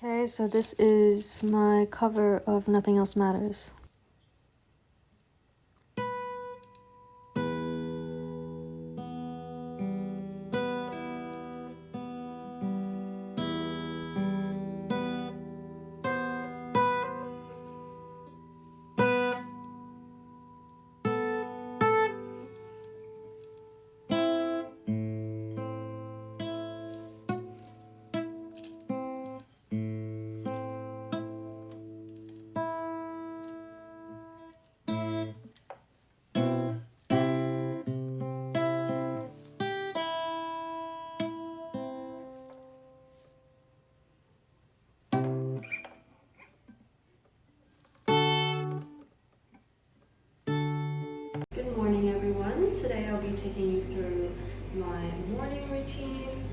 Okay, so this is my cover of Nothing Else Matters. Good morning, everyone. Today I'll be taking you through my morning routine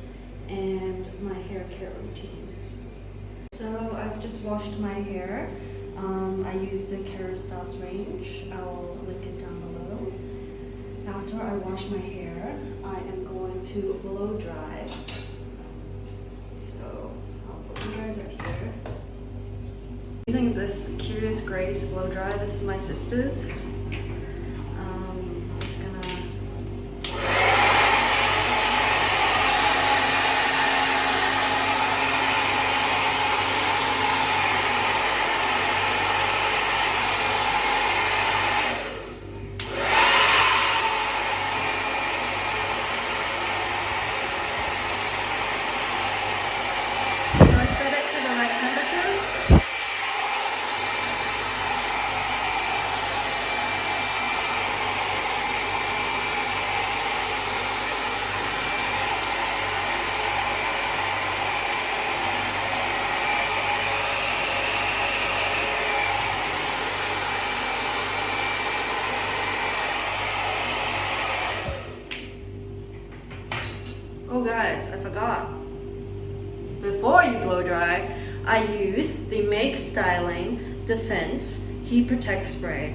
and my hair care routine. So I've just washed my hair. I used the Kerastase range. I'll link it down below. After I wash my hair, I am going to blow dry. So I'll put you guys up here. Using this Curious Grace blow dry. This is my sister's. Just gonna set it to the right temperature. Oh guys, I forgot. Before you blow dry, I use the Make Styling Defense Heat Protect Spray.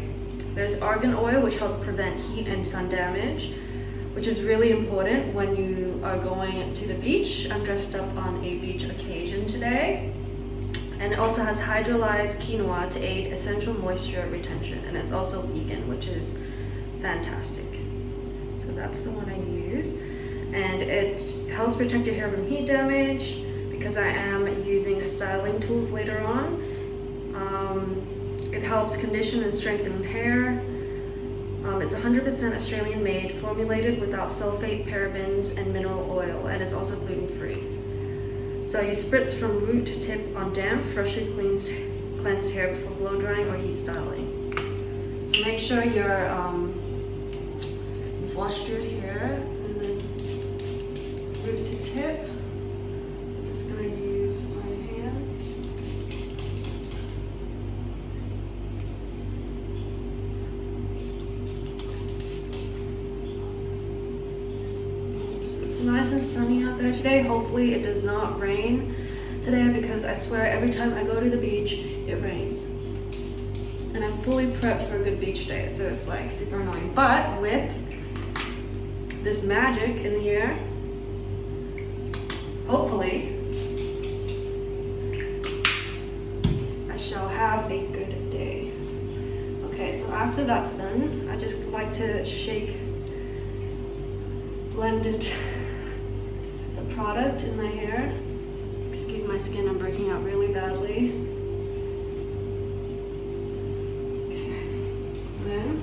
There's argan oil, which helps prevent heat and sun damage, which is really important when you are going to the beach. I'm dressed up on a beach occasion today. And it also has hydrolyzed quinoa to aid essential moisture retention. And it's also vegan, which is fantastic. So that's the one I use. And it helps protect your hair from heat damage because I am using styling tools later on. It helps condition and strengthen hair. It's 100% Australian made, formulated without sulfate, parabens, and mineral oil, and it's also gluten-free. So you spritz from root to tip on damp, freshly cleansed hair before blow drying or heat styling. So make sure you've washed your hair. Root to tip. I'm just going to use my hands. So it's nice and sunny out there today. Hopefully it does not rain today because I swear every time I go to the beach, it rains. And I'm fully prepped for a good beach day, so it's like super annoying. But with this magic in the air, hopefully, I shall have a good day. Okay, so after that's done, I just like to blend the product in my hair. Excuse my skin, I'm breaking out really badly. Okay, then.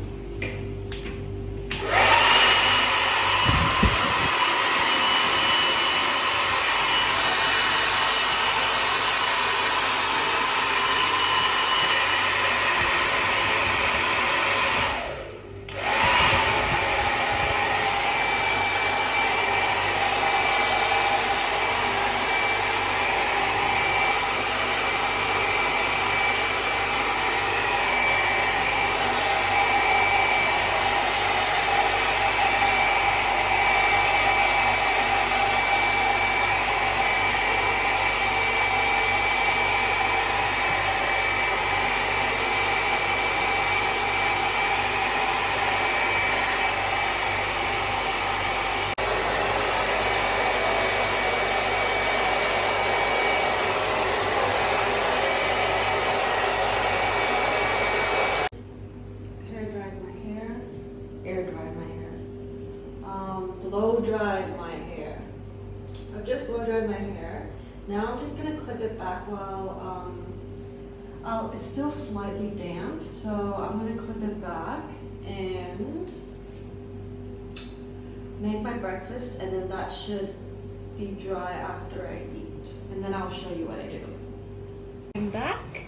clip it back while it's still slightly damp, so I'm gonna clip it back and make my breakfast, and then that should be dry after I eat, and then I'll show you what I do. I'm back.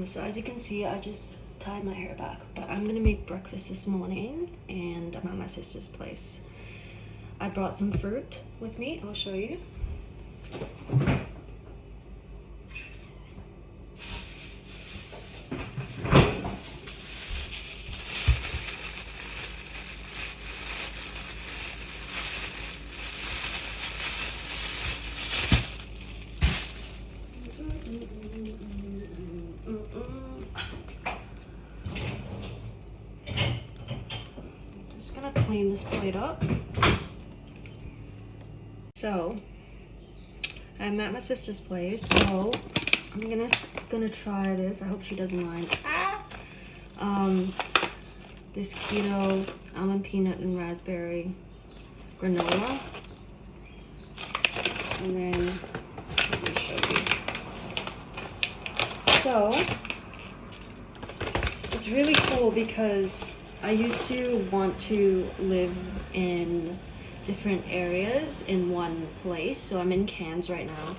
So as you can see, I just tied my hair back, but I'm gonna make breakfast this morning, and I'm at my sister's place. I brought some fruit with me. I'll show you. Just gonna clean this plate up. So I'm at my sister's place, so I'm gonna try this. I hope she doesn't mind. This keto almond peanut and raspberry granola, and then let me show you. So it's really cool because I used to want to live in different areas in one place. So I'm in Cairns right now,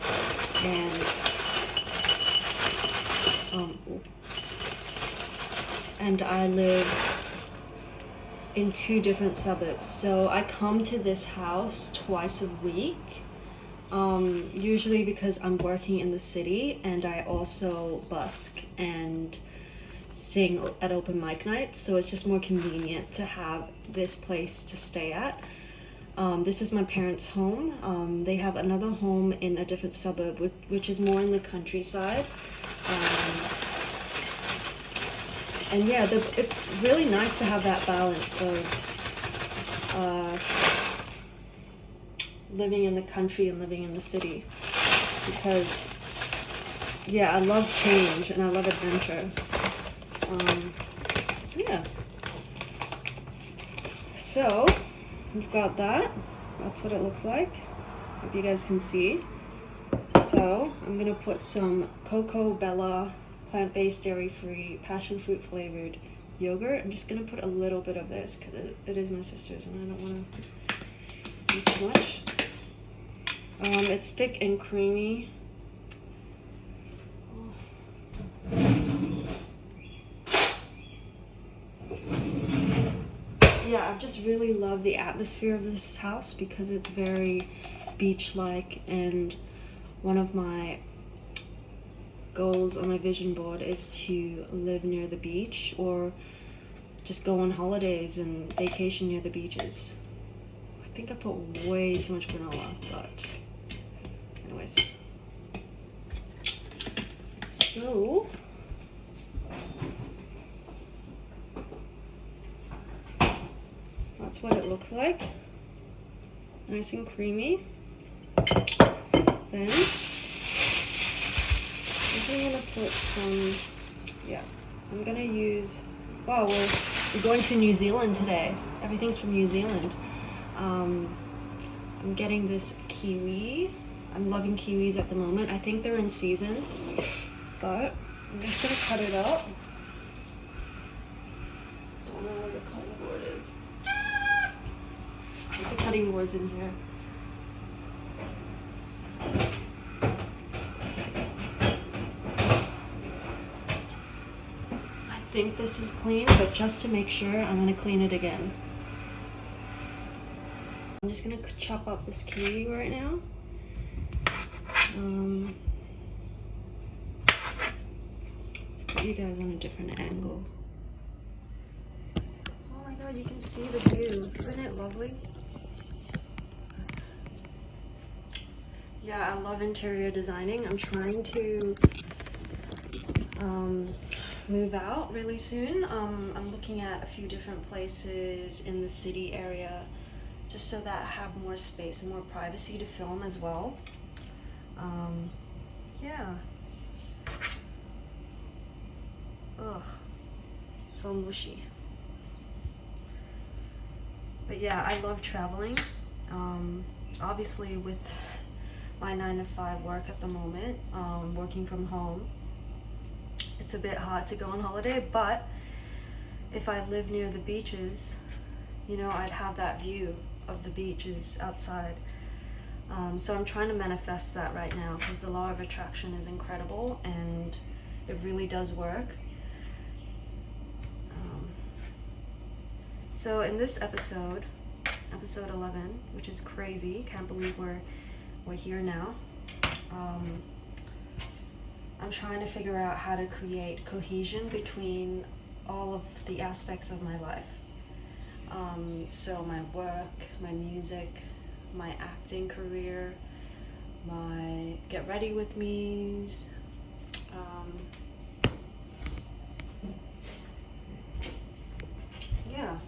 and I live in 2 different suburbs. So I come to this house twice a week, usually because I'm working in the city, and I also busk and sing at open mic nights, so it's just more convenient to have this place to stay at. This is my parents' home. They have another home in a different suburb, which is more in the countryside. And yeah, it's really nice to have that balance of living in the country and living in the city, because yeah, I love change and I love adventure. Yeah. So we've got that. That's what it looks like. Hope you guys can see. So I'm gonna put some Cocoa Bella plant-based, dairy-free, passion fruit flavored yogurt. I'm just gonna put a little bit of this because it is my sister's and I don't want to use too much. It's thick and creamy. Yeah, I just really love the atmosphere of this house because it's very beach-like, and one of my goals on my vision board is to live near the beach or just go on holidays and vacation near the beaches. I think I put way too much granola, but anyways. So that's what it looks like. Nice and creamy. Then I'm gonna put some, I'm gonna use, wow, we're going to New Zealand today. Everything's from New Zealand. I'm getting this kiwi. I'm loving kiwis at the moment. I think they're in season, but I'm just gonna cut it up. Don't know where the cutting board is. I think the cutting board's in here. I think this is clean, but just to make sure, I'm gonna clean it again. I'm just gonna chop up this kiwi right now. Put you guys on a different angle. Oh my god, you can see the view. Isn't it lovely? Yeah, I love interior designing. I'm trying to move out really soon. I'm looking at a few different places in the city area just so that I have more space and more privacy to film as well. Yeah. Ugh, so mushy. But yeah, I love traveling. Obviously with my 9 to 5 work at the moment, working from home. It's a bit hard to go on holiday, but if I live near the beaches, you know, I'd have that view of the beaches outside. So I'm trying to manifest that right now, because the law of attraction is incredible and it really does work. So in this episode 11, which is crazy, can't believe we're here now. I'm trying to figure out how to create cohesion between all of the aspects of my life. So my work, my music, my acting career, my get ready with me's, yeah.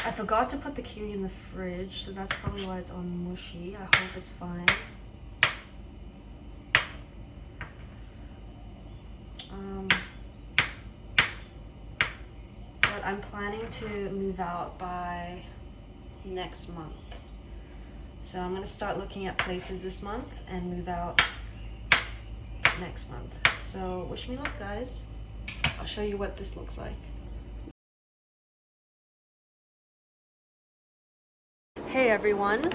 I forgot to put the kiwi in the fridge, so that's probably why it's all mushy. I hope it's fine. But I'm planning to move out by next month. So I'm going to start looking at places this month and move out next month. So wish me luck, guys. I'll show you what this looks like. Hey everyone,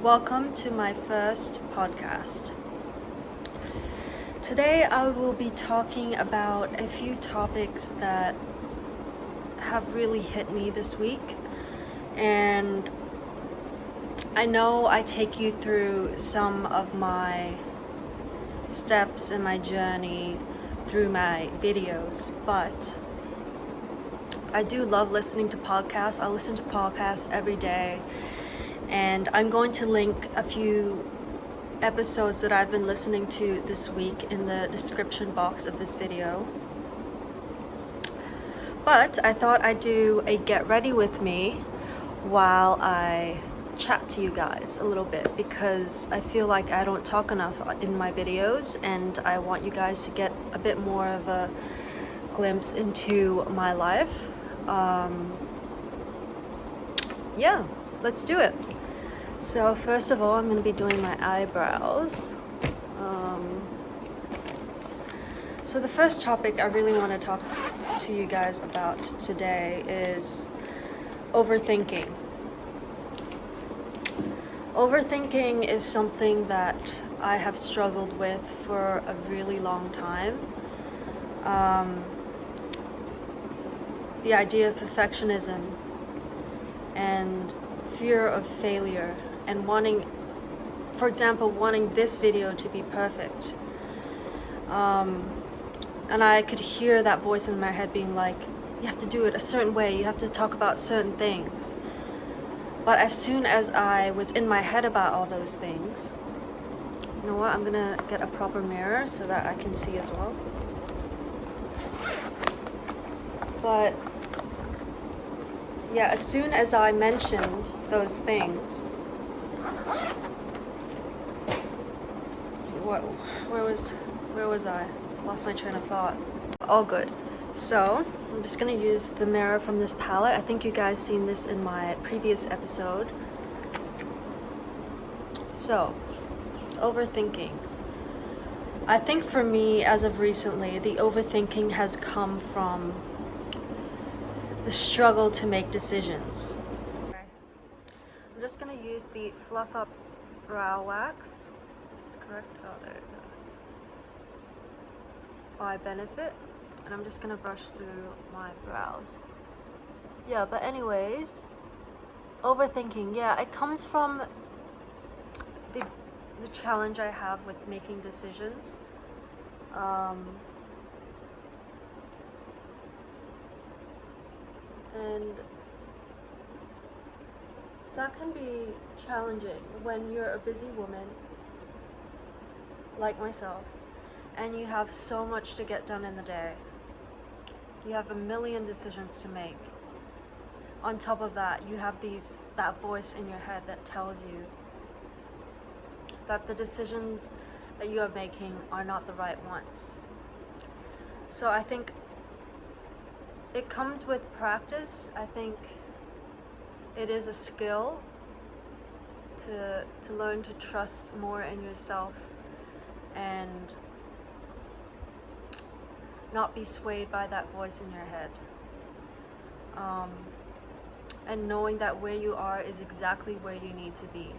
welcome to my first podcast. Today I will be talking about a few topics that have really hit me this week, and I know I take you through some of my steps in my journey through my videos, but I do love listening to podcasts. I listen to podcasts every day, and I'm going to link a few episodes that I've been listening to this week in the description box of this video. But I thought I'd do a get ready with me while I chat to you guys a little bit, because I feel like I don't talk enough in my videos, and I want you guys to get a bit more of a glimpse into my life. Yeah, let's do it. So first of all, I'm going to be doing my eyebrows. So the first topic I really want to talk to you guys about today is overthinking. Overthinking is something that I have struggled with for a really long time. The idea of perfectionism and fear of failure, and wanting, for example, wanting this video to be perfect. And I could hear that voice in my head being like, you have to do it a certain way, you have to talk about certain things. But as soon as I was in my head about all those things, you know what, I'm gonna get a proper mirror so that I can see as well. But yeah, as soon as I mentioned those things, where was I? Lost my train of thought. All good. So I'm just gonna use the mirror from this palette. I think you guys seen this in my previous episode. So, overthinking. I think for me, as of recently, the overthinking has come from the struggle to make decisions. Okay. I'm just gonna use the Fluff Up Brow Wax. Is this correct? Oh, there it goes. By Benefit. And I'm just gonna brush through my brows. Yeah, but anyways, overthinking, yeah, it comes from the challenge I have with making decisions. And that can be challenging when you're a busy woman like myself, and you have so much to get done in the day. You have a million decisions to make. On top of that, you have that voice in your head that tells you that the decisions that you are making are not the right ones. So I think it comes with practice. I think it is a skill to learn to trust more in yourself and not be swayed by that voice in your head. And knowing that where you are is exactly where you need to be.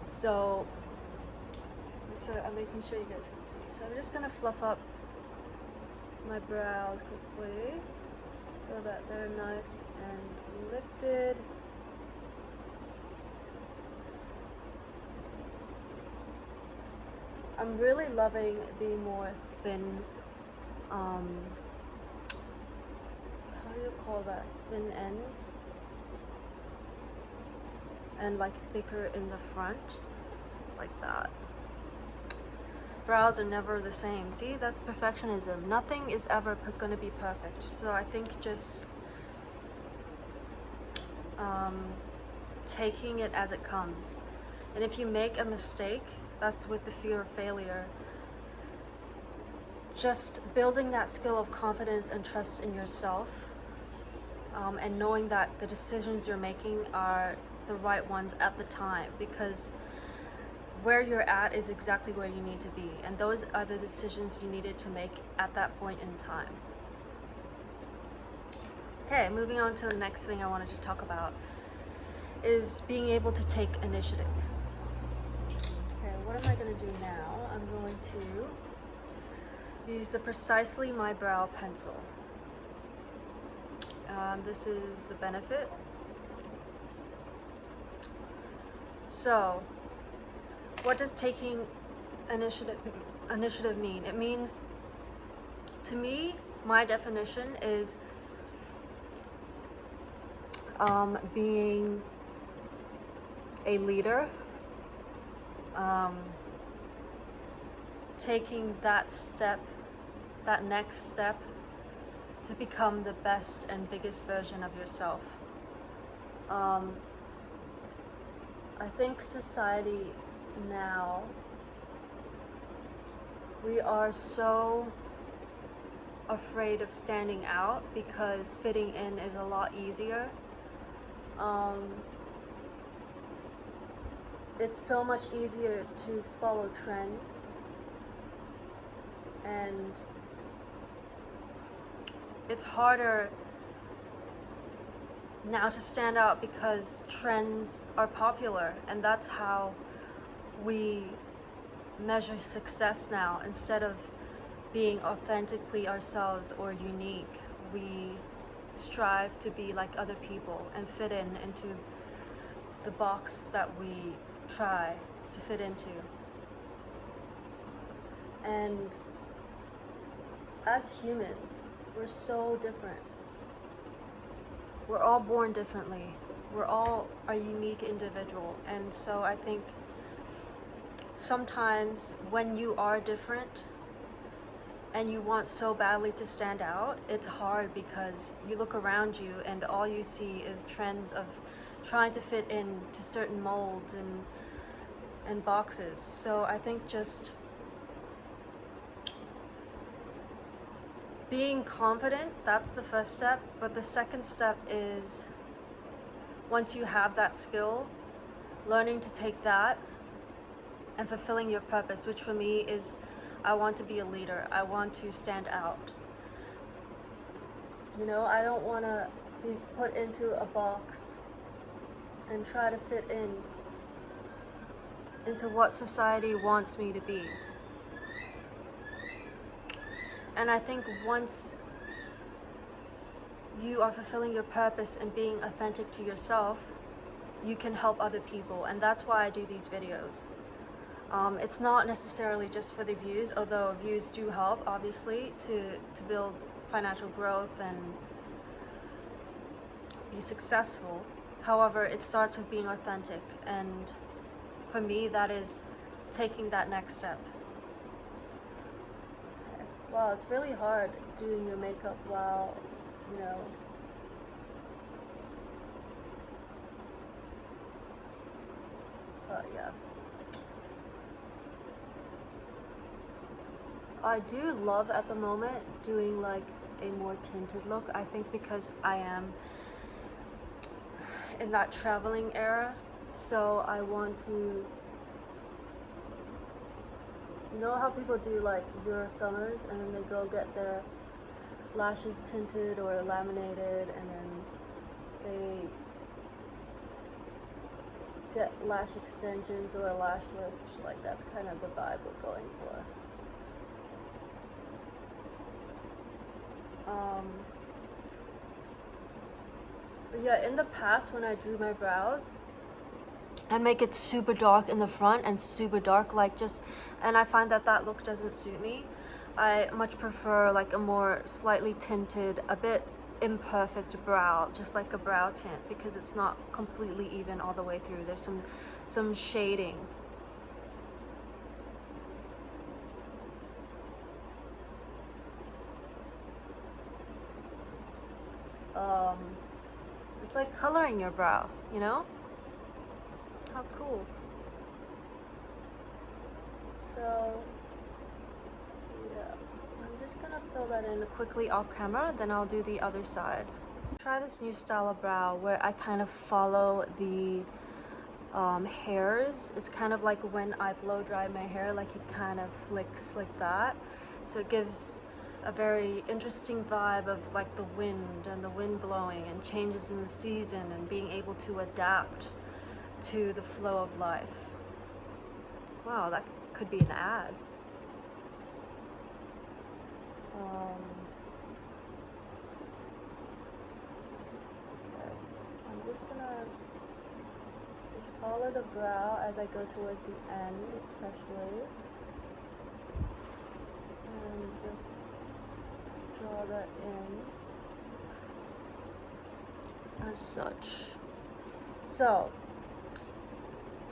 So I'm making sure you guys can see. So I'm just gonna fluff up my brows quickly so that they're nice and lifted. I'm really loving the more thin, how do you call that? Thin ends. And like thicker in the front, like that. Brows are never the same. See, that's perfectionism. Nothing is ever going to be perfect. So I think just taking it as it comes. And if you make a mistake, that's with the fear of failure. Just building that skill of confidence and trust in yourself, and knowing that the decisions you're making are the right ones at the time, because where you're at is exactly where you need to be, and those are the decisions you needed to make at that point in time. Okay, moving on to the next thing I wanted to talk about is being able to take initiative. Okay, what am I going to do now? I'm going to use the Precisely My Brow pencil. This is the Benefit. So, what does taking initiative mean? It means, to me, my definition is being a leader, taking that step, that next step to become the best and biggest version of yourself. I think society now, we are so afraid of standing out because fitting in is a lot easier. It's so much easier to follow trends, and it's harder now to stand out because trends are popular, and that's how we measure success now. Instead of being authentically ourselves or unique, we strive to be like other people and fit into the box that we try to fit into. And as humans, we're so different. We're all born differently. We're all a unique individual. And so I think sometimes when you are different and you want so badly to stand out, it's hard because you look around you and all you see is trends of trying to fit into certain molds and boxes. So I think just being confident, that's the first step. But the second step is, once you have that skill, learning to take that and fulfilling your purpose, which for me is, I want to be a leader. I want to stand out. You know, I don't want to be put into a box and try to fit into what society wants me to be. And I think once you are fulfilling your purpose and being authentic to yourself, you can help other people. And that's why I do these videos. It's not necessarily just for the views, although views do help, obviously, to build financial growth and be successful. However, it starts with being authentic. And for me, that is taking that next step. Wow, it's really hard doing your makeup while, you know, but yeah. I do love at the moment doing like a more tinted look. I think because I am in that traveling era So I want to, you know how people do like your summers and then they go get their lashes tinted or laminated and then they get lash extensions or a lash lift. Like that's kind of the vibe we're going for. But yeah, in the past when I drew my brows, I'd make it super dark in the front and super dark like just, and I find that that look doesn't suit me. I much prefer like a more slightly tinted, a bit imperfect brow, just like a brow tint, because it's not completely even all the way through. There's some shading. It's like coloring your brow, you know? How cool. So yeah, I'm just gonna fill that in quickly off camera, then I'll do the other side. Try this new style of brow where I kind of follow the hairs. It's kind of like when I blow dry my hair, like it kind of flicks like that. So it gives a very interesting vibe of like the wind and the wind blowing and changes in the season and being able to adapt to the flow of life. Wow, that could be an ad. Okay. I'm just gonna follow the brow as I go towards the end, especially, and just draw that in as such. So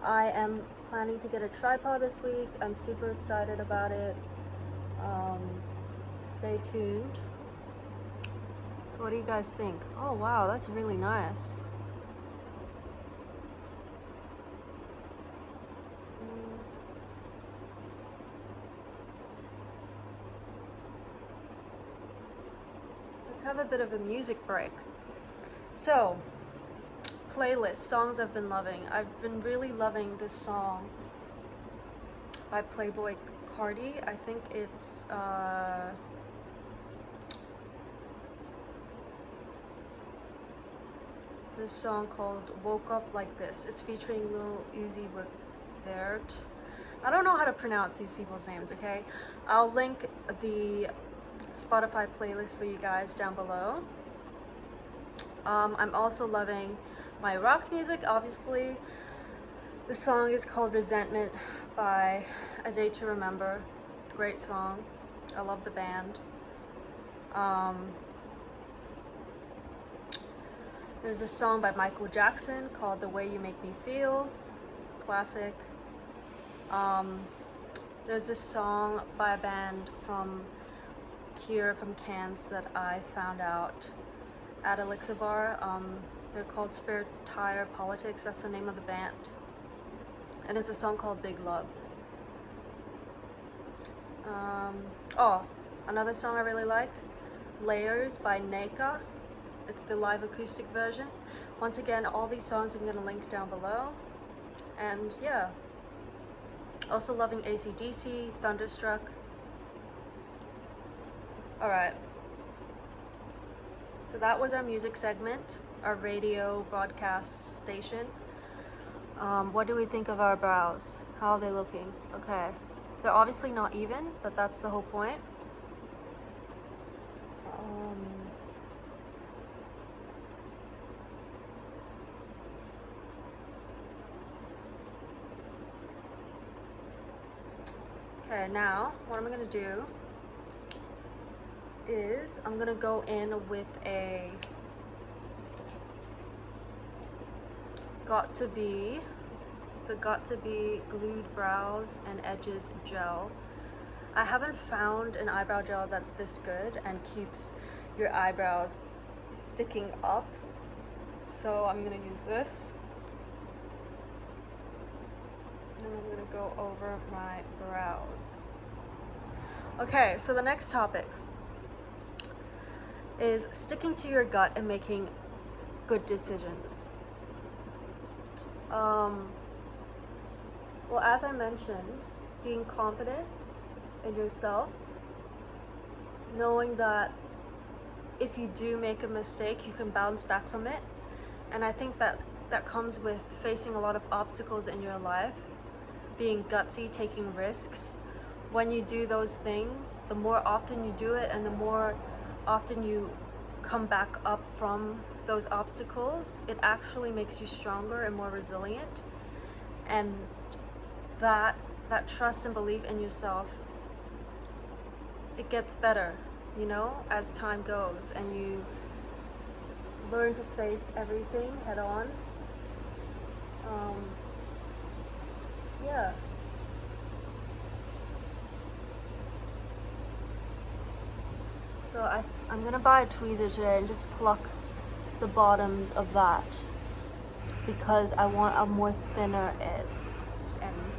I am planning to get a tripod this week. I'm super excited about it. Stay tuned. So what do you guys think? Oh wow, that's really nice. Let's have a bit of a music break. So, playlist, songs I've been loving. I've been really loving this song by Playboi Carti. I think it's this song called Woke Up Like This. It's featuring Lil Uzi Vert. I don't know how to pronounce these people's names, okay? I'll link the Spotify playlist for you guys down below. I'm also loving my rock music, obviously. The song is called Resentment by A Day to Remember. Great song. I love the band. There's a song by Michael Jackson called The Way You Make Me Feel. Classic. There's this song by a band from here from Cairns that I found out at Elicia Bar. They're called Spare Tire Politics. That's the name of the band. And it's a song called Big Love. Oh, another song I really like, Layers by Neka. It's the live acoustic version. Once again, all these songs I'm going to link down below. And yeah, also loving AC/DC, Thunderstruck. Alright, so that was our music segment, our radio broadcast station. What do we think of our brows? How are they looking? Okay, they're obviously not even, but that's the whole point. Okay, now what I'm gonna do is I'm gonna go in with a Got to Be Glued Brows and Edges gel. I haven't found an eyebrow gel that's this good and keeps your eyebrows sticking up, so I'm gonna use this. And I'm gonna go over my brows. Okay, so the next topic is sticking to your gut and making good decisions. Well, as I mentioned, being confident in yourself, knowing that if you do make a mistake, you can bounce back from it. And I think that comes with facing a lot of obstacles in your life, being gutsy, taking risks. When you do those things, the more often you do it and the more often you come back up from those obstacles, it actually makes you stronger and more resilient. And that trust and belief in yourself, it gets better, you know, as time goes, and you learn to face everything head on. Yeah. So I'm gonna buy a tweezer today and just pluck the bottoms of that because I want a more thinner ends.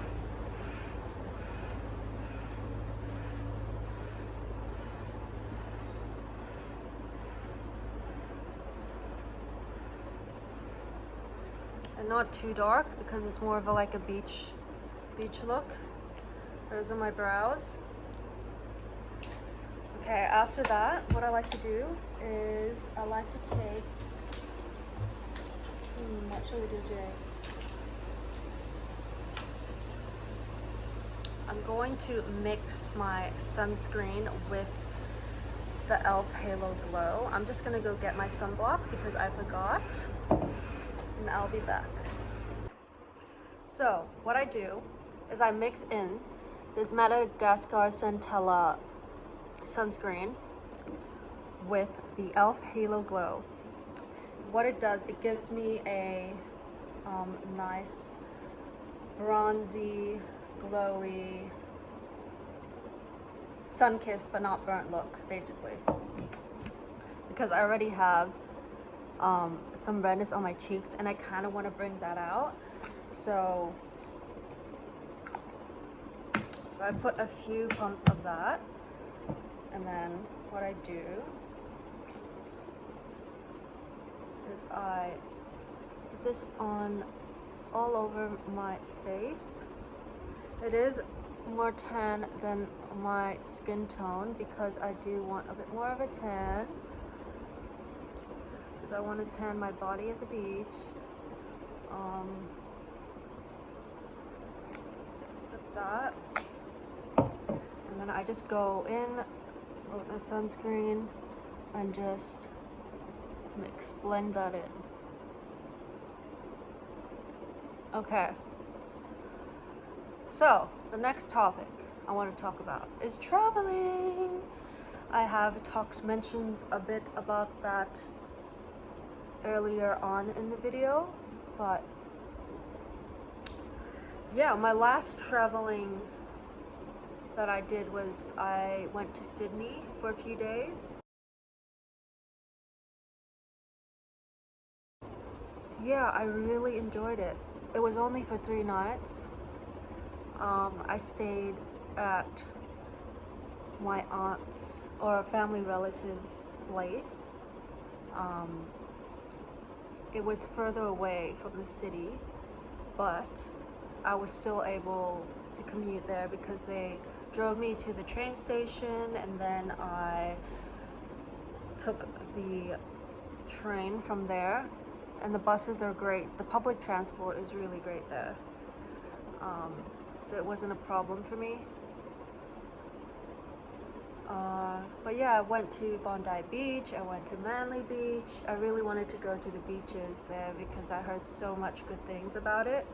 And not too dark because it's more of like a beach look. Those are my brows. Okay, after that, what I like to do is I like to take, what shall we do today? I'm going to mix my sunscreen with the e.l.f. Halo Glow. I'm just gonna go get my sunblock because I forgot, and I'll be back. So, what I do is I mix in this Madagascar Centella sunscreen with the e.l.f. Halo Glow. What it does, it gives me a nice bronzy, glowy, sun-kissed but not burnt look, basically. Because I already have some redness on my cheeks and I kind of want to bring that out. So I put a few pumps of that. And then what I do is I put this on all over my face. It is more tan than my skin tone because I do want a bit more of a tan. Because I want to tan my body at the beach. Like that. And then I just go in with the sunscreen and just blend that in. Okay. So, the next topic I want to talk about is traveling. I have mentioned a bit about that earlier on in the video, but yeah, my last traveling that I did was I went to Sydney for a few days. Yeah, I really enjoyed it. It was only for 3 nights. I stayed at my aunt's or a family relative's place. It was further away from the city, but I was still able to commute there because they drove me to the train station and then I took the train from there. And the buses are great. The public transport is really great there. So it wasn't a problem for me. But yeah, I went to Bondi Beach, I went to Manly Beach. I really wanted to go to the beaches there because I heard so much good things about it.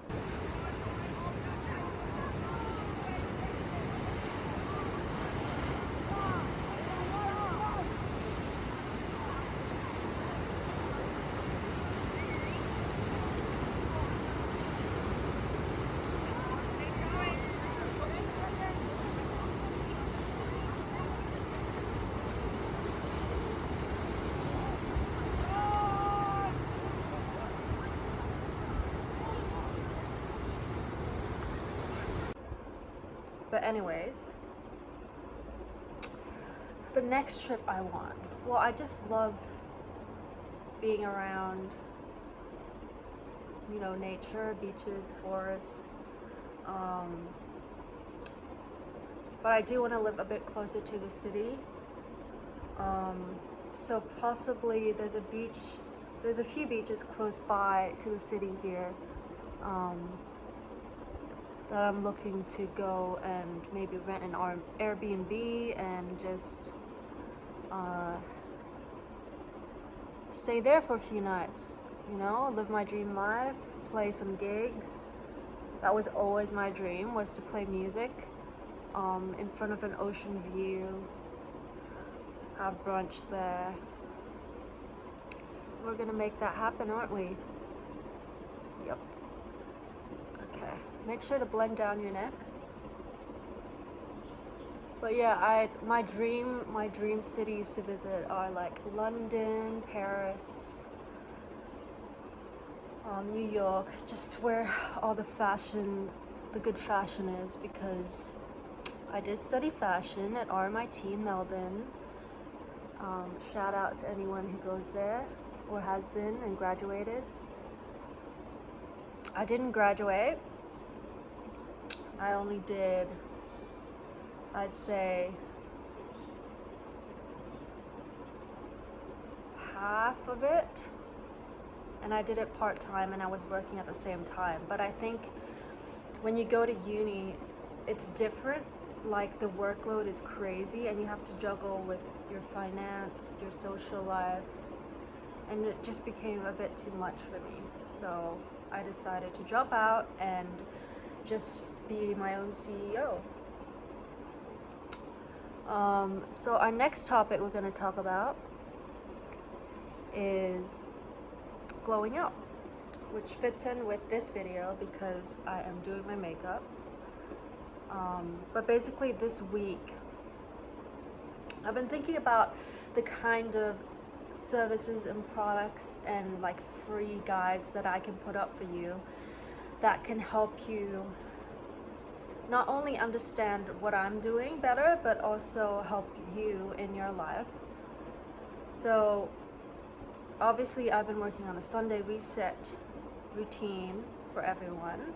But anyways, the next trip I want, well, I just love being around you know, nature, beaches, forests. But I do want to live a bit closer to the city. So possibly there's a few beaches close by to the city here that I'm looking to go and maybe rent an Airbnb and just stay there for a few nights, you know, live my dream life, play some gigs. That was always my dream, was to play music in front of an ocean view, have brunch there. We're gonna make that happen, aren't we? Yep. Okay, make sure to blend down your neck. But yeah, my dream cities to visit are like London, Paris, New York, just where all the good fashion is, because I did study fashion at RMIT in Melbourne. Shout out to anyone who goes there or has been and graduated. I didn't graduate. I only did, I'd say, half of it, and I did it part-time and I was working at the same time. But I think when you go to uni, it's different. Like, the workload is crazy and you have to juggle with your finance, your social life, and it just became a bit too much for me. So I decided to drop out and just be my own CEO. So our next topic we're going to talk about is glowing up, which fits in with this video because I am doing my makeup. But basically this week I've been thinking about the kind of services and products and like free guides that I can put up for you that can help you not only understand what I'm doing better, but also help you in your life. So obviously I've been working on a Sunday reset routine for everyone.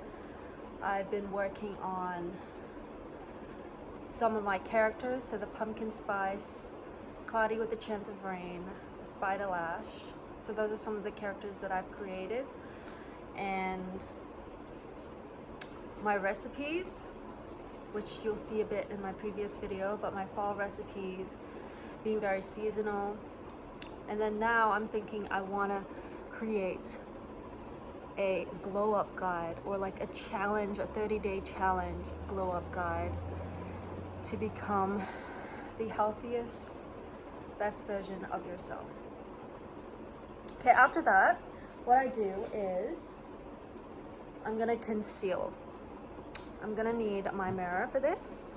I've been working on some of my characters, so the pumpkin spice, cloudy with a chance of rain, the spider lash. So those are some of the characters that I've created. And my recipes, which you'll see a bit in my previous video, but my fall recipes being very seasonal. And then now I'm thinking I want to create a glow up guide, or like a challenge, a 30-day challenge glow up guide to become the healthiest, best version of yourself. Okay, after that, what I do is I'm gonna conceal. I'm gonna need my mirror for this.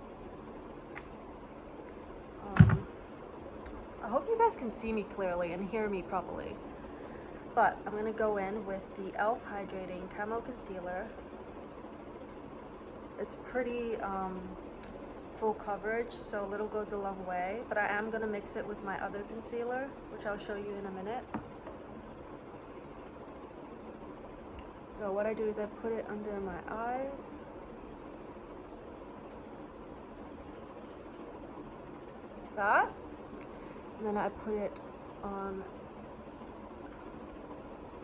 I hope you guys can see me clearly and hear me properly. But I'm gonna go in with the e.l.f. Hydrating Camo Concealer. It's pretty full coverage, so a little goes a long way. But I am gonna mix it with my other concealer, which I'll show you in a minute. So what I do is I put it under my eyes. That. And then I put it on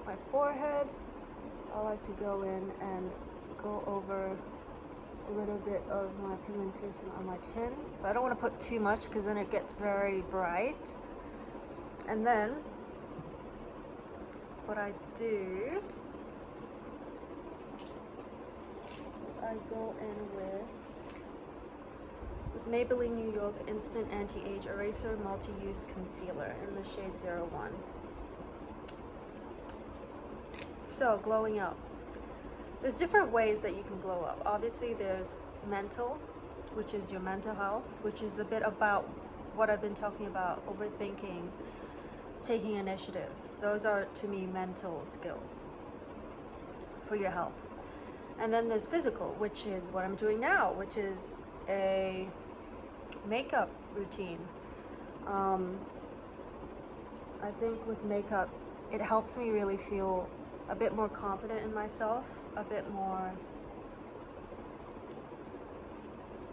my forehead. I like to go in and go over a little bit of my pigmentation on my chin. So I don't want to put too much because then it gets very bright. And then what I do is I go in with this Maybelline New York Instant Anti-Age Eraser Multi-Use Concealer in the shade 01. So, glowing up. There's different ways that you can glow up. Obviously, there's mental, which is your mental health, which is a bit about what I've been talking about, overthinking, taking initiative. Those are, to me, mental skills for your health. And then there's physical, which is what I'm doing now, which is a makeup routine. I think with makeup, it helps me really feel a bit more confident in myself, a bit more.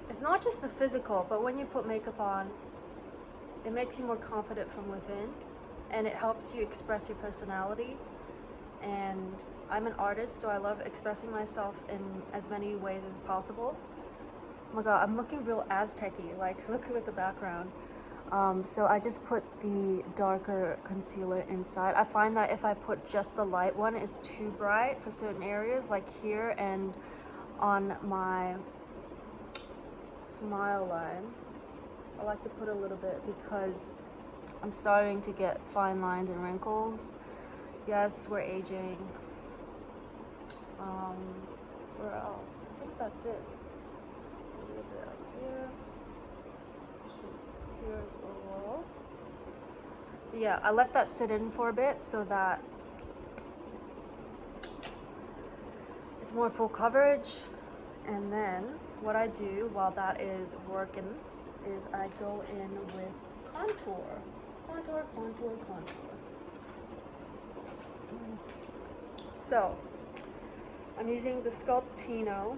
It's not just the physical, but when you put makeup on, it makes you more confident from within, and it helps you express your personality. And I'm an artist, so I love expressing myself in as many ways as possible. Oh my god, I'm looking real Aztec-y, like look at the background. So I just put the darker concealer inside. I find that if I put just the light one, it's too bright for certain areas, like here and on my smile lines. I like to put a little bit because I'm starting to get fine lines and wrinkles. Yes, we're aging. Where else? I think that's it. A little bit up here. Here's a little. Yeah, I let that sit in for a bit so that it's more full coverage. And then what I do while that is working is I go in with contour. Contour, contour, contour. So, I'm using the Sculptino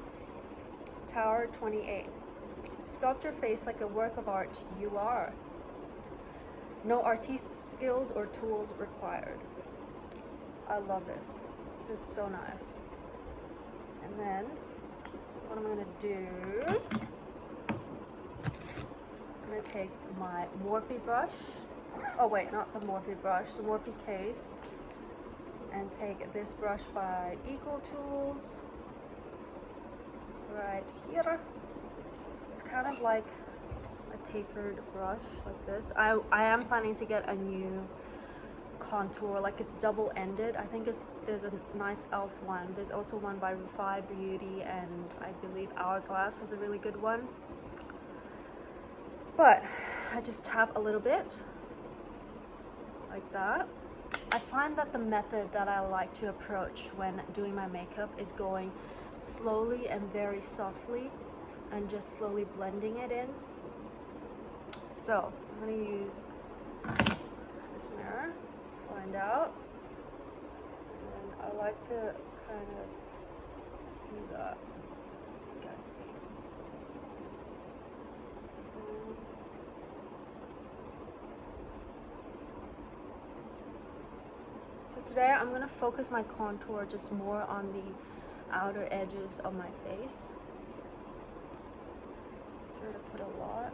Tower 28. Sculpt your face like a work of art you are. No artiste skills or tools required. I love this. This is so nice. And then, what I'm gonna do, I'm gonna take my Morphe brush. Oh wait, not the Morphe brush, the Morphe case. And take this brush by Eco Tools right here. It's kind of like a tapered brush like this. I am planning to get a new contour, like it's double-ended. I think there's a nice e.l.f. one. There's also one by Refi Beauty, and I believe Hourglass has a really good one. But I just tap a little bit like that. I find that the method that I like to approach when doing my makeup is going slowly and very softly and just slowly blending it in. So I'm going to use this mirror to find out. And I like to kind of do that. You guys see. So today I'm going to focus my contour just more on the outer edges of my face. Try to put a lot.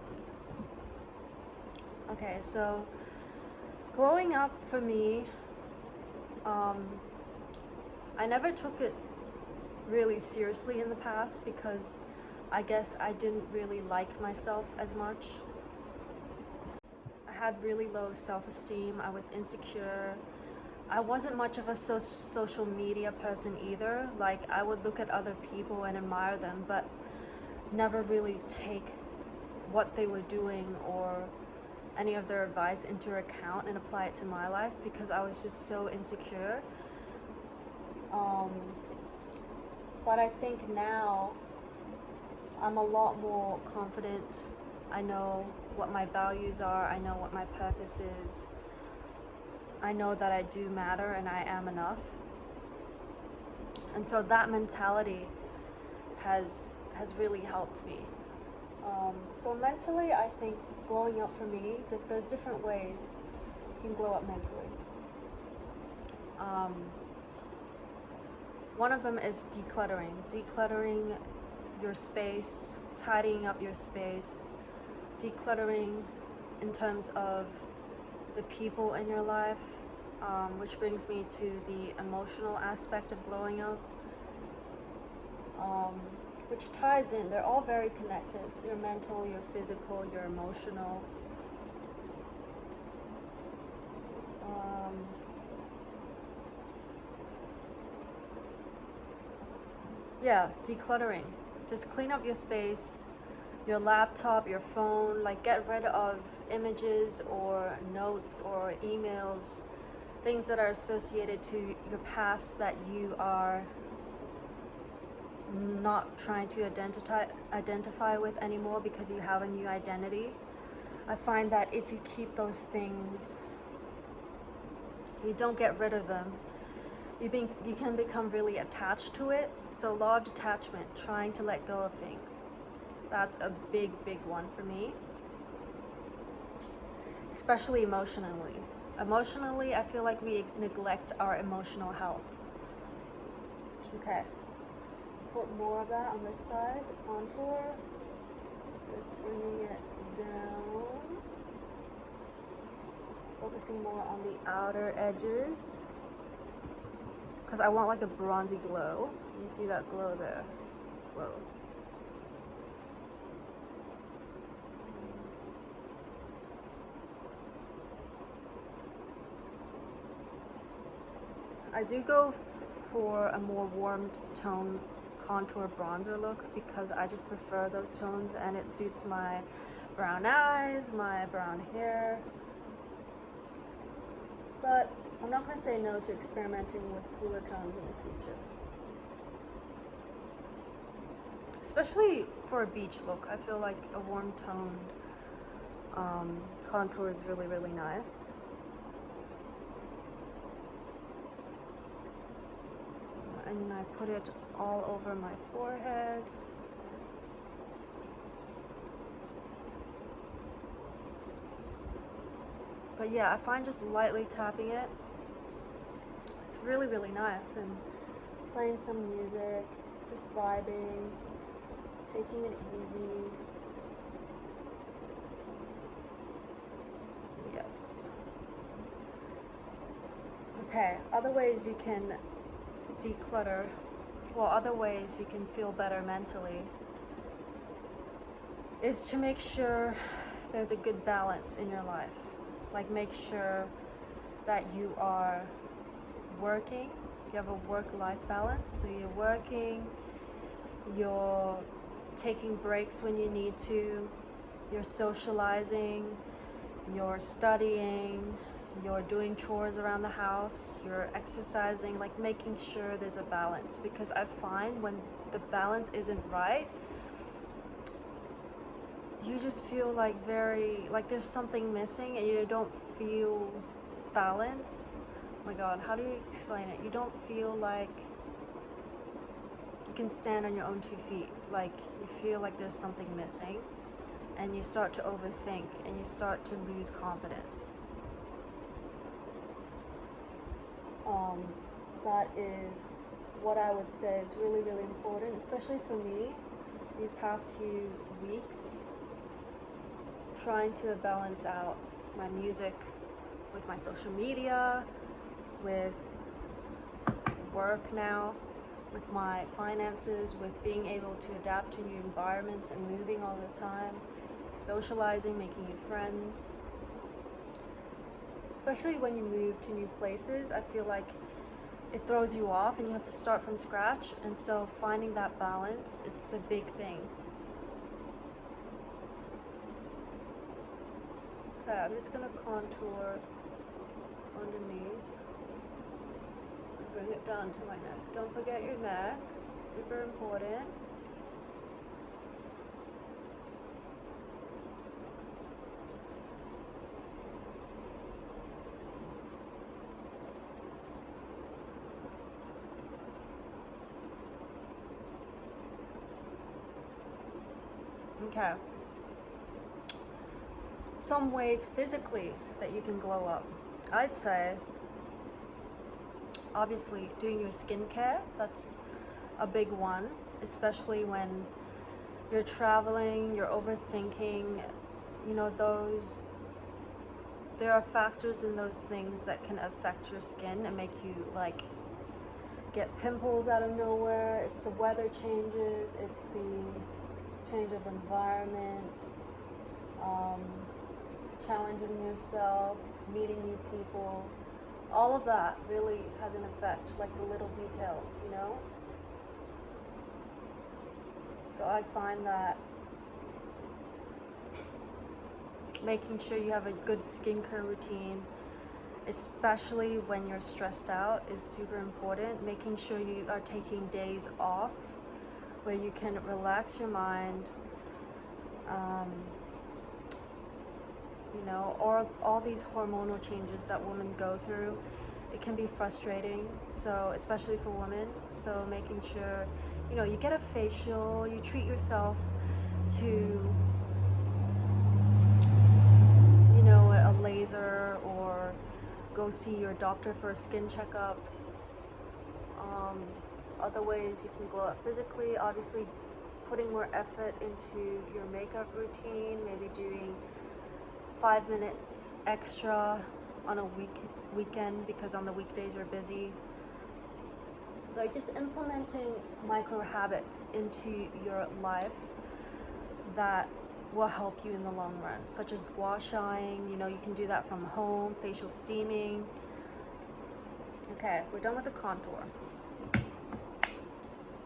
Okay, so glowing up for me, I never took it really seriously in the past because I guess I didn't really like myself as much. I had really low self-esteem. I was insecure. I wasn't much of a social media person either. Like, I would look at other people and admire them, but never really take what they were doing or any of their advice into account and apply it to my life because I was just so insecure. But I think now I'm a lot more confident. I know what my values are. I know what my purpose is. I know that I do matter and I am enough. And so that mentality has really helped me. So mentally, I think glowing up for me, there's different ways you can glow up mentally. One of them is decluttering. Decluttering your space, tidying up your space, decluttering in terms of the people in your life, which brings me to the emotional aspect of glowing up, which ties in. They're all very connected. Your mental, your physical, your emotional. Yeah, decluttering. Just clean up your space, your laptop, your phone, like get rid of images or notes or emails, things that are associated to your past that you are not trying to identify with anymore because you have a new identity. I find that if you keep those things, you don't get rid of them, you can become really attached to it. So law of detachment, trying to let go of things. That's a big one for me. Especially emotionally. Emotionally, I feel like we neglect our emotional health. Okay. Put more of that on this side, the contour. Just bringing it down. Focusing more on the outer edges. Because I want like a bronzy glow. You see that glow there? Glow. I do go for a more warm tone contour bronzer look because I just prefer those tones and it suits my brown eyes, my brown hair. But I'm not going to say no to experimenting with cooler tones in the future. Especially for a beach look, I feel like a warm toned contour is really nice. And I put it all over my forehead. But yeah, I find just lightly tapping it, it's really nice, and playing some music, just vibing, taking it easy. Yes. Okay, other ways you can declutter, well, other ways you can feel better mentally is to make sure there's a good balance in your life. Like, make sure that you are working, you have a work-life balance, so you're working, you're taking breaks when you need to, you're socializing, you're studying, you're doing chores around the house, you're exercising, like making sure there's a balance. Because I find when the balance isn't right, you just feel like there's something missing and you don't feel balanced. Oh my god, how do you explain it? You don't feel like you can stand on your own 2 feet. Like, you feel like there's something missing and you start to overthink and you start to lose confidence. That is what I would say is really important, especially for me these past few weeks, trying to balance out my music with my social media, with work now, with my finances, with being able to adapt to new environments and moving all the time, socializing, making new friends. Especially when you move to new places, I feel like it throws you off and you have to start from scratch, and so finding that balance, it's a big thing. Okay, I'm just gonna contour underneath. Bring it down to my neck. Don't forget your neck, super important. Okay. Some ways physically that you can glow up. I'd say, obviously, doing your skincare, that's a big one, especially when you're traveling, you're overthinking, you know, there are factors in those things that can affect your skin and make you like get pimples out of nowhere. It's the weather changes, it's the change of environment, challenging yourself, meeting new people. All of that really has an effect, like the little details, you know? So I find that making sure you have a good skincare routine, especially when you're stressed out, is super important. Making sure you are taking days off where you can relax your mind, you know, or all these hormonal changes that women go through. it can be frustrating, so especially for women. So making sure, you know, you get a facial, you treat yourself to, you know, a laser, or go see your doctor for a skin checkup. Other ways you can glow up physically, obviously putting more effort into your makeup routine, maybe doing 5 minutes extra on a weekend because on the weekdays you're busy. Like just implementing micro habits into your life that will help you in the long run, such as gua shaing. You know, you can do that from home, facial steaming. Okay, we're done with the contour.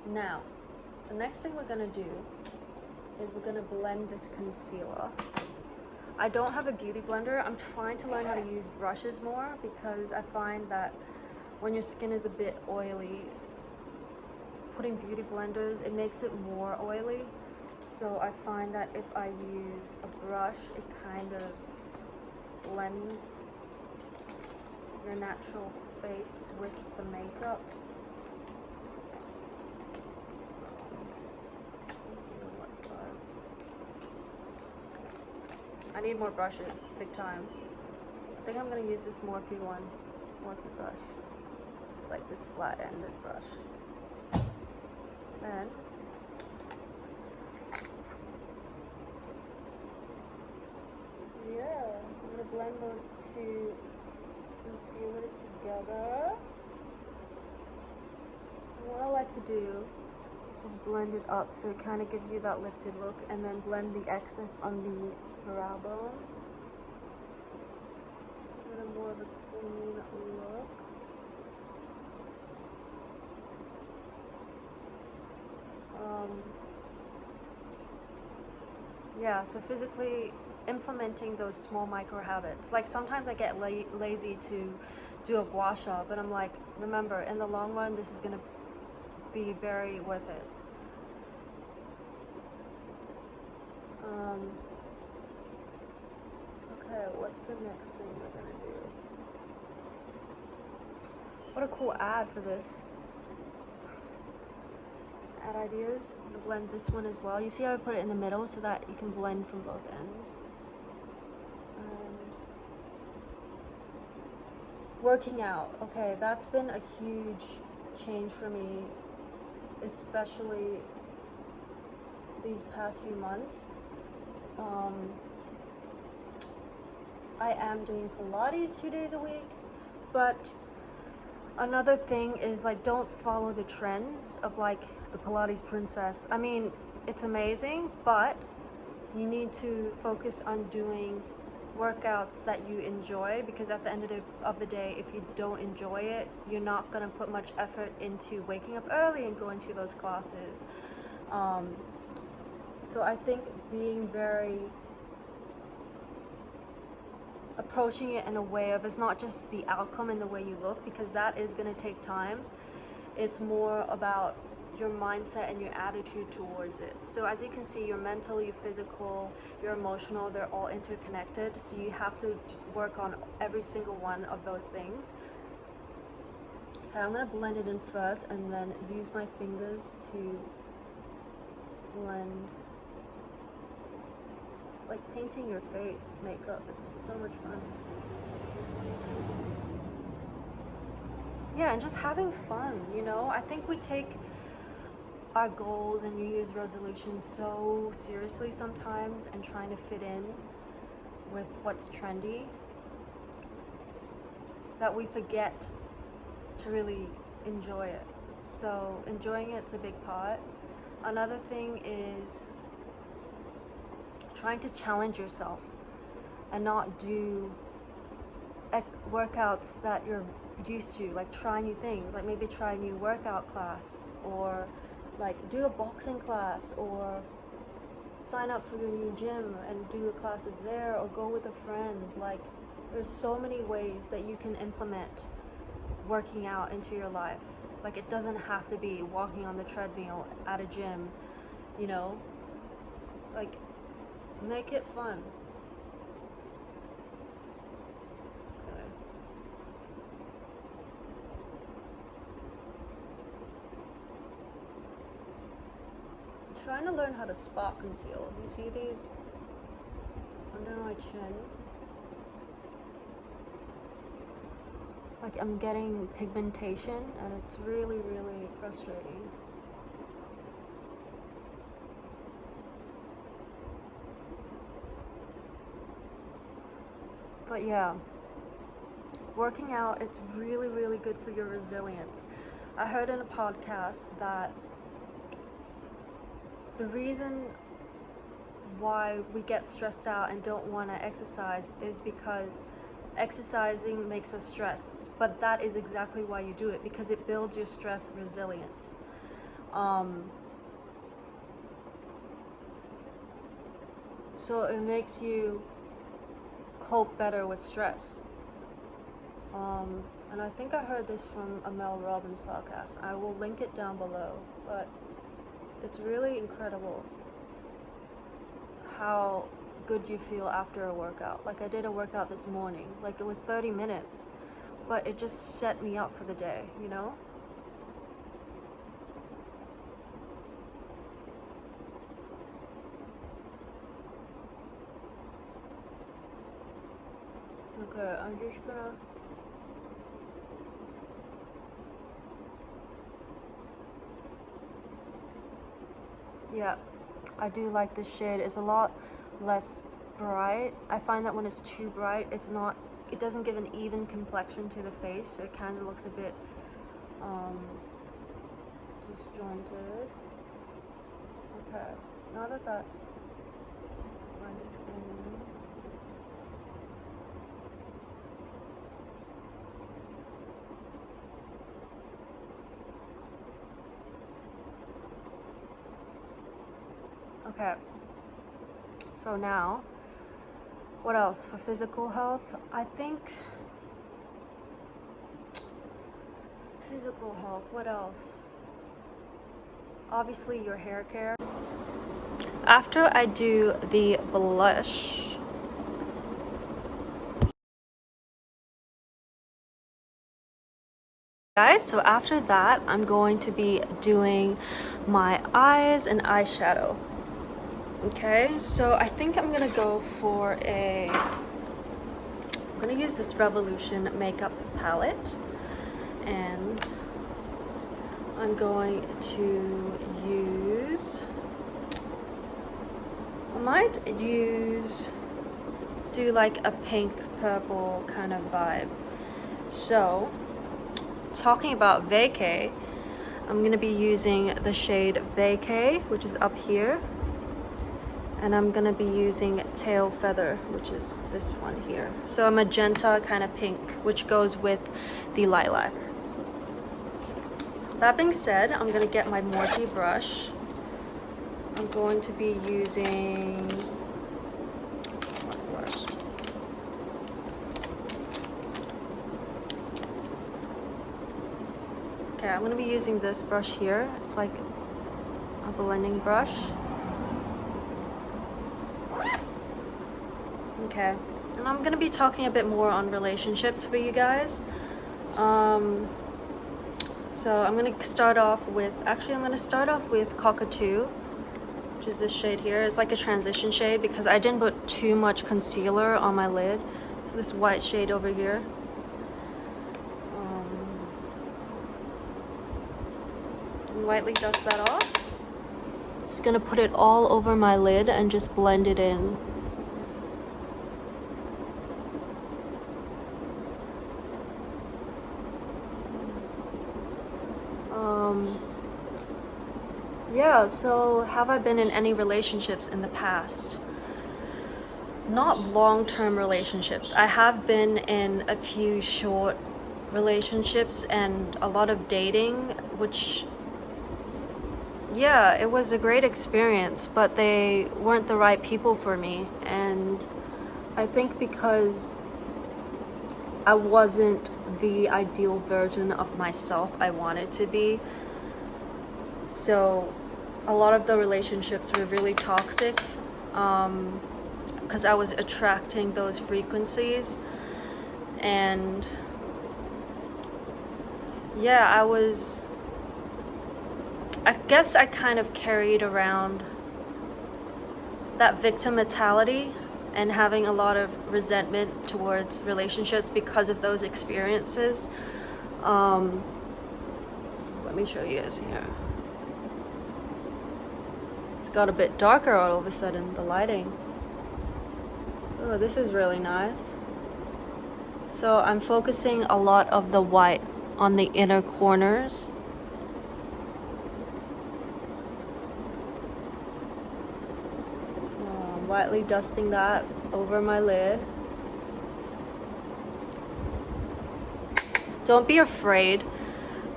Now, the next thing we're gonna do is we're gonna blend this concealer. I don't have a beauty blender. I'm trying to learn how to use brushes more because I find that when your skin is a bit oily, putting beauty blenders, it makes it more oily. So I find that if I use a brush, it kind of blends your natural face with the makeup. I need more brushes, big time. I think I'm gonna use this Morphe one, Morphe brush. It's like this flat-ended brush. Then, yeah, I'm gonna blend those two concealers together. And what I like to do is just blend it up so it kind of gives you that lifted look, and then blend the excess on the brow bone. A little more of a clean look. Yeah, so physically implementing those small micro habits. Like sometimes I get lazy to do a gua sha, but I'm like, remember, in the long run, this is gonna be very worth it. Okay, what's the next thing we're gonna do? What a cool ad for this. Some ad ideas. I'm gonna blend this one as well. You see how I put it in the middle so that you can blend from both ends. Working out. Okay, that's been a huge change for me, especially these past few months. I am doing Pilates 2 days a week, but another thing is like, don't follow the trends of like the Pilates princess. I mean, it's amazing, but you need to focus on doing workouts that you enjoy, because at the end of the day, if you don't enjoy it, you're not going to put much effort into waking up early and going to those classes. So I think being very approaching it in a way of, it's not just the outcome and the way you look, because that is going to take time. It's more about your mindset and your attitude towards it. So as you can see, your mental, your physical, your emotional, they're all interconnected. So you have to work on every single one of those things. Okay, I'm going to blend it in first and then use my fingers to blend. It's like painting your face, makeup. It's so much fun. Yeah, and just having fun, you know? I think we take our goals and New Year's resolutions so seriously sometimes, and trying to fit in with what's trendy, that we forget to really enjoy it. So enjoying it's a big part. Another thing is trying to challenge yourself and not do workouts that you're used to. Like try new things, like maybe try a new workout class, or like do a boxing class, or sign up for your new gym and do the classes there, or go with a friend. Like there's so many ways that you can implement working out into your life. Like it doesn't have to be walking on the treadmill at a gym, you know? Like make it fun. Okay. trying to learn how to spot conceal. You see these under my chin? Like I'm getting pigmentation and it's really, really frustrating. But yeah, working out, it's really, really good for your resilience. I heard in a podcast that the reason why we get stressed out and don't want to exercise is because exercising makes us stress. But that is exactly why you do it, because it builds your stress resilience. So it makes you cope better with stress. And I think I heard this from a Mel Robbins podcast. I will link it down below, but it's really incredible how good you feel after a workout. Like I did a workout this morning, like it was 30 minutes, but it just set me up for the day, you know? Okay, I'm just gonna yeah, I do like this shade. It's a lot less bright. I find that when it's too bright, it doesn't give an even complexion to the face, so it kind of looks a bit disjointed. Okay, now that that's blended in, okay, so now, what else for physical health? I think physical health, what else? Obviously your hair care. After I do the blush, guys, so after that, I'm going to be doing my eyes and eyeshadow. Okay, so I think I'm gonna go for I'm gonna use this Revolution makeup palette, and I'm going to use, I might do like a pink purple kind of vibe. So talking about vacay, I'm gonna be using the shade Vacay, which is up here. And I'm gonna be using Tail Feather, which is this one here. So a magenta kind of pink, which goes with the lilac. That being said, I'm gonna get my Morphe brush. I'm going to be using, what brush? Okay, I'm gonna be using this brush here. It's like a blending brush. Okay, and I'm gonna be talking a bit more on relationships for you guys. So I'm gonna start off with Cockatoo, which is this shade here. It's like a transition shade because I didn't put too much concealer on my lid. So this white shade over here. Lightly dust that off. Just gonna put it all over my lid and just blend it in. Yeah, so have I been in any relationships in the past? Not long-term relationships. I have been in a few short relationships and a lot of dating, which, yeah, it was a great experience, but they weren't the right people for me. And I think because I wasn't the ideal version of myself I wanted to be, so a lot of the relationships were really toxic, because I was attracting those frequencies. And yeah, I guess I kind of carried around that victim mentality and having a lot of resentment towards relationships because of those experiences. Let me show you guys here. It's got a bit darker all of a sudden, the lighting. Oh, this is really nice. So I'm focusing a lot of the white on the inner corners. Lightly dusting that over my lid. Don't be afraid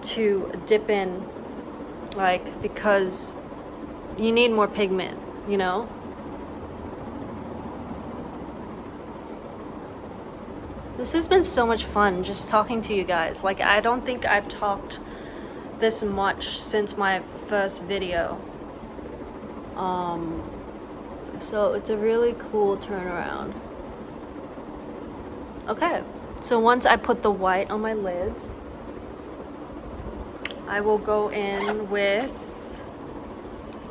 to dip in, like, because you need more pigment, you know? This has been so much fun just talking to you guys. Like, I don't think I've talked this much since my first video. So it's a really cool turnaround. Okay, so once I put the white on my lids, I will go in with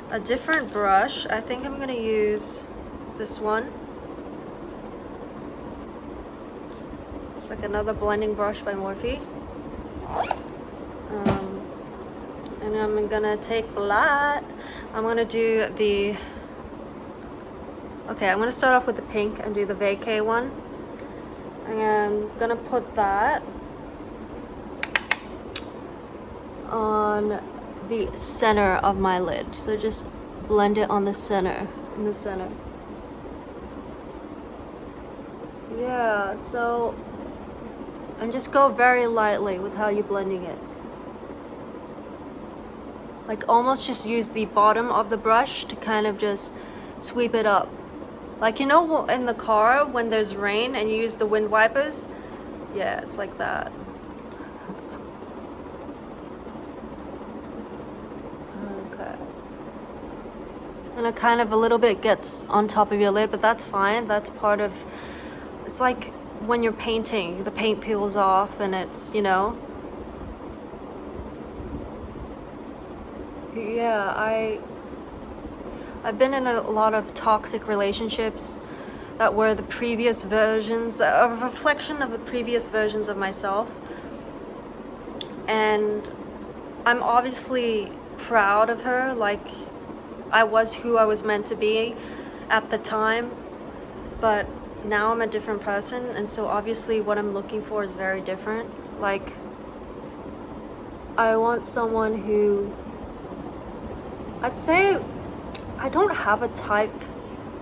a different brush. I think I'm gonna use this one. It's like another blending brush by Morphe. And I'm gonna take that. I'm gonna do the... Okay, I'm gonna start off with the pink and do the vacay one. And I'm gonna put that on the center of my lid. So just blend it on the center, in the center. Yeah, so, and just go very lightly with how you're blending it. Like almost just use the bottom of the brush to kind of just sweep it up. Like, you know, in the car when there's rain and you use the wind wipers? Yeah, it's like that. Okay. And it kind of a little bit gets on top of your lid, but that's fine. That's part of... It's like when you're painting, the paint peels off and it's, you know... Yeah, I've been in a lot of toxic relationships that were the previous versions, a reflection of the previous versions of myself. And I'm obviously proud of her, like I was who I was meant to be at the time, but now I'm a different person, and so obviously what I'm looking for is very different. Like, I want someone who, I'd say, I don't have a type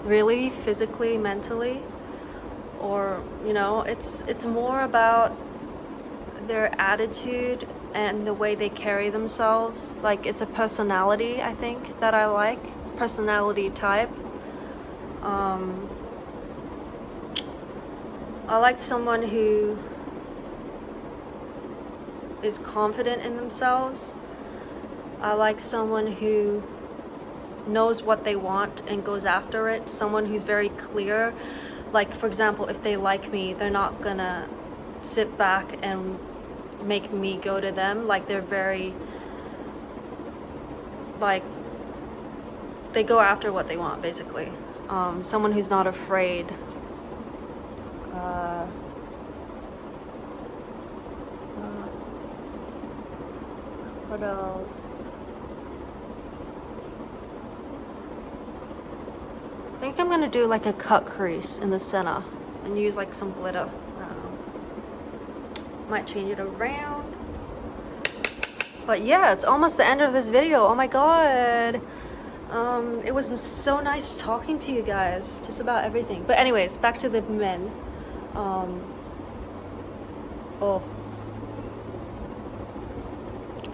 really, physically, mentally, or, you know, it's more about their attitude and the way they carry themselves. Like, it's a personality, I think, that I like, personality type. I like someone who is confident in themselves. I like someone who knows what they want and goes after it. Someone who's very clear. Like, for example, if they like me, they're not gonna sit back and make me go to them. Like, they're very, like, they go after what they want, basically. Someone who's not afraid. What else? I think I'm gonna do like a cut crease in the center and use like some glitter. I don't know. Might change it around. But yeah, it's almost the end of this video. Oh my god. It was so nice talking to you guys, just about everything. But anyways, back to the men. Oh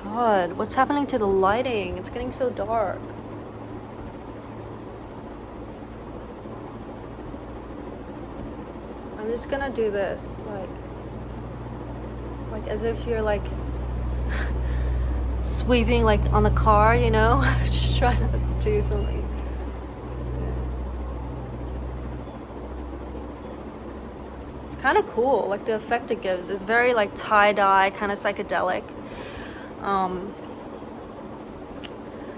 god, what's happening to the lighting? It's getting so dark. I'm just gonna do this, like as if you're like sweeping like on the car, you know? Just trying to do something. It's kind of cool, like the effect it gives is very like tie-dye, kind of psychedelic.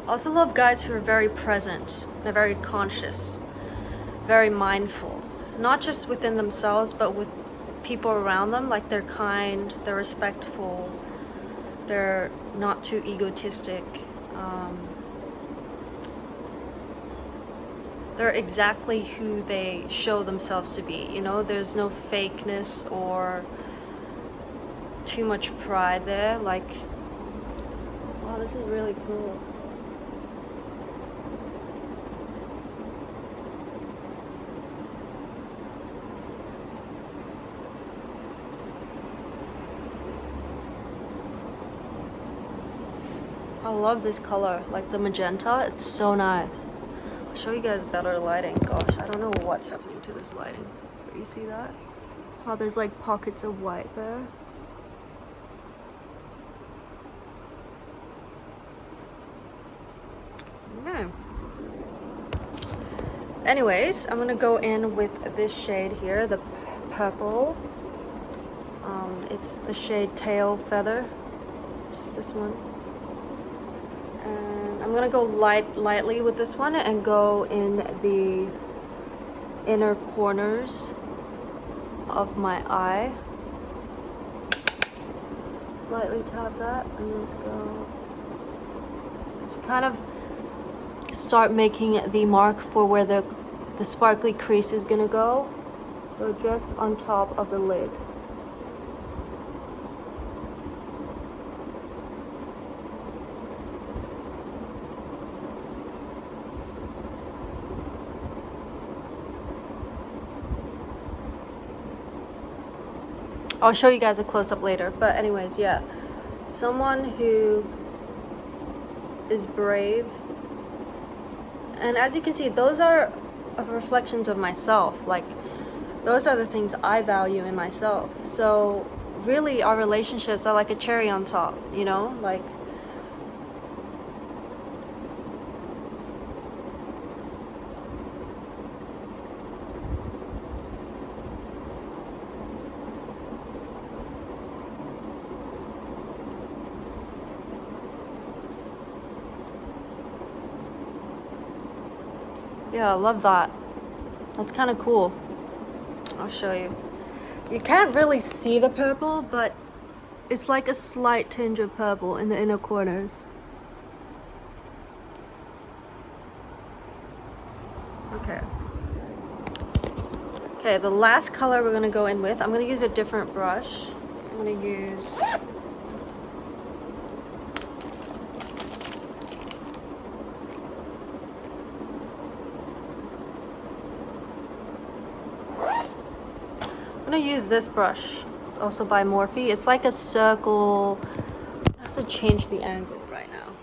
I also love guys who are very present, they're very conscious, very mindful, not just within themselves, but with people around them. Like they're kind, they're respectful, they're not too egotistic. They're exactly who they show themselves to be, you know? There's no fakeness or too much pride there. Like, wow, this is really cool. I love this color, like the magenta. It's so nice. I'll show you guys better lighting. Gosh, I don't know what's happening to this lighting. But you see that? How there's like pockets of white there. Yeah. Anyways, I'm gonna go in with this shade here, the purple. It's the shade Tail Feather. It's just this one. And I'm gonna go lightly with this one and go in the inner corners of my eye. Slightly tap that and let's go. Just kind of start making the mark for where the sparkly crease is gonna go. So just on top of the lid. I'll show you guys a close-up later, but anyways, yeah. Someone who is brave. And as you can see, those are reflections of myself. Like, those are the things I value in myself. So really, our relationships are like a cherry on top, you know? Like, yeah, I love that. That's kind of cool. I'll show you. You can't really see the purple, but it's like a slight tinge of purple in the inner corners. Okay. Okay, the last color we're gonna go in with, I'm gonna use a different brush. I'm gonna use this brush. It's also by Morphe. It's like a circle. I have to change the angle right now.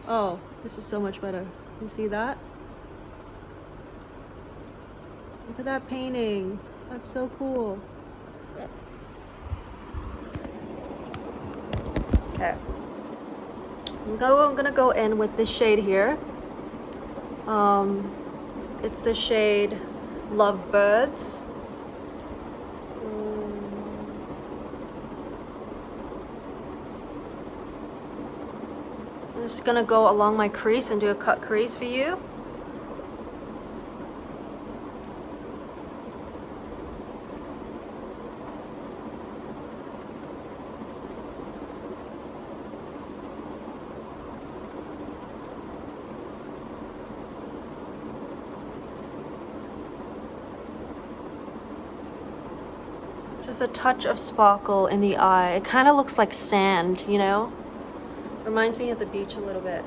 Oh, this is so much better. You see that? Look at that painting. That's so cool. Okay. I'm gonna go in with this shade here. It's the shade Lovebirds. I'm just gonna go along my crease and do a cut crease for you. Just a touch of sparkle in the eye. It kind of looks like sand, you know? Reminds me of the beach a little bit.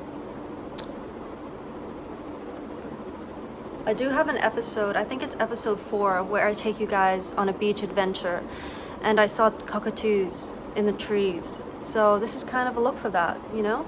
I do have an episode, I think it's episode 4, where I take you guys on a beach adventure and I saw cockatoos in the trees. So this is kind of a look for that, you know?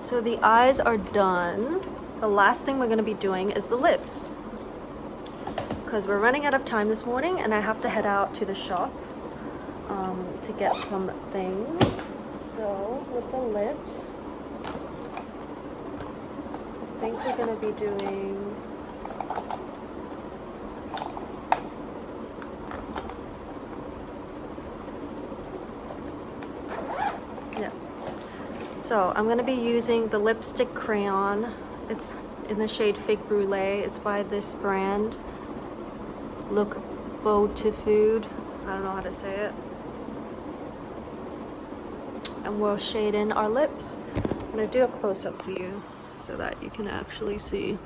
So the eyes are done. The last thing we're gonna be doing is the lips, because we're running out of time this morning and I have to head out to the shops to get some things. So with the lips, I think we're gonna be doing so I'm going to be using the lipstick crayon. It's in the shade Fig Brulee. It's by this brand. Look Bow to Food. I don't know how to say it. And we'll shade in our lips. I'm going to do a close-up for you so that you can actually see.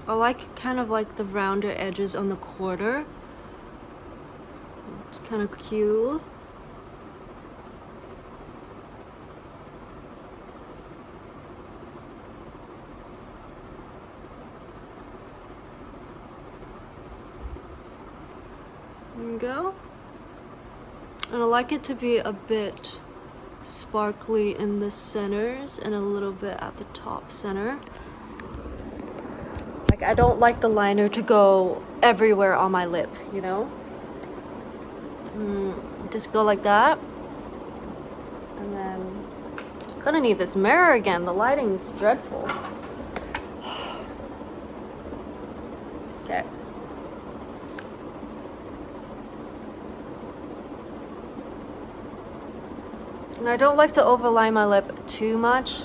I like kind of like the rounder edges on the corner. It's kind of cute. There you go. And I like it to be a bit sparkly in the centers and a little bit at the top center. Like, I don't like the liner to go everywhere on my lip, you know? Just go like that. And then, gonna need this mirror again. The lighting's dreadful. Okay. And I don't like to overline my lip too much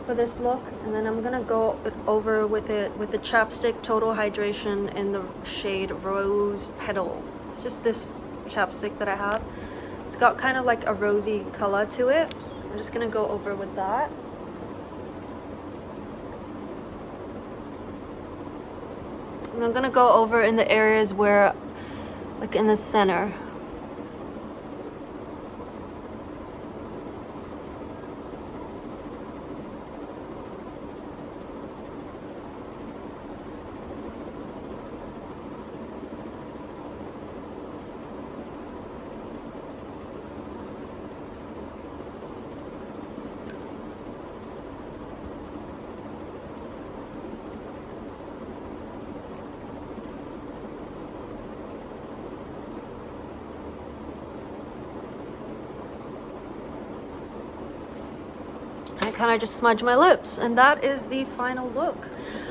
for this look, and then I'm gonna go over with it with the chapstick Total Hydration in the shade Rose Petal. It's just this chapstick that I have. It's got kind of like a rosy color to it. I'm just gonna go over with that. And I'm gonna go over in the areas where, like in the center. Kind of just smudge my lips, and that is the final look.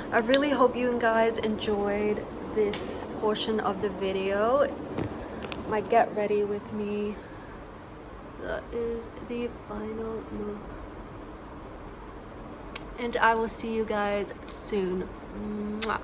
I really hope you guys enjoyed this portion of the video. My get ready with me. That is the final look, and I will see you guys soon. Mwah.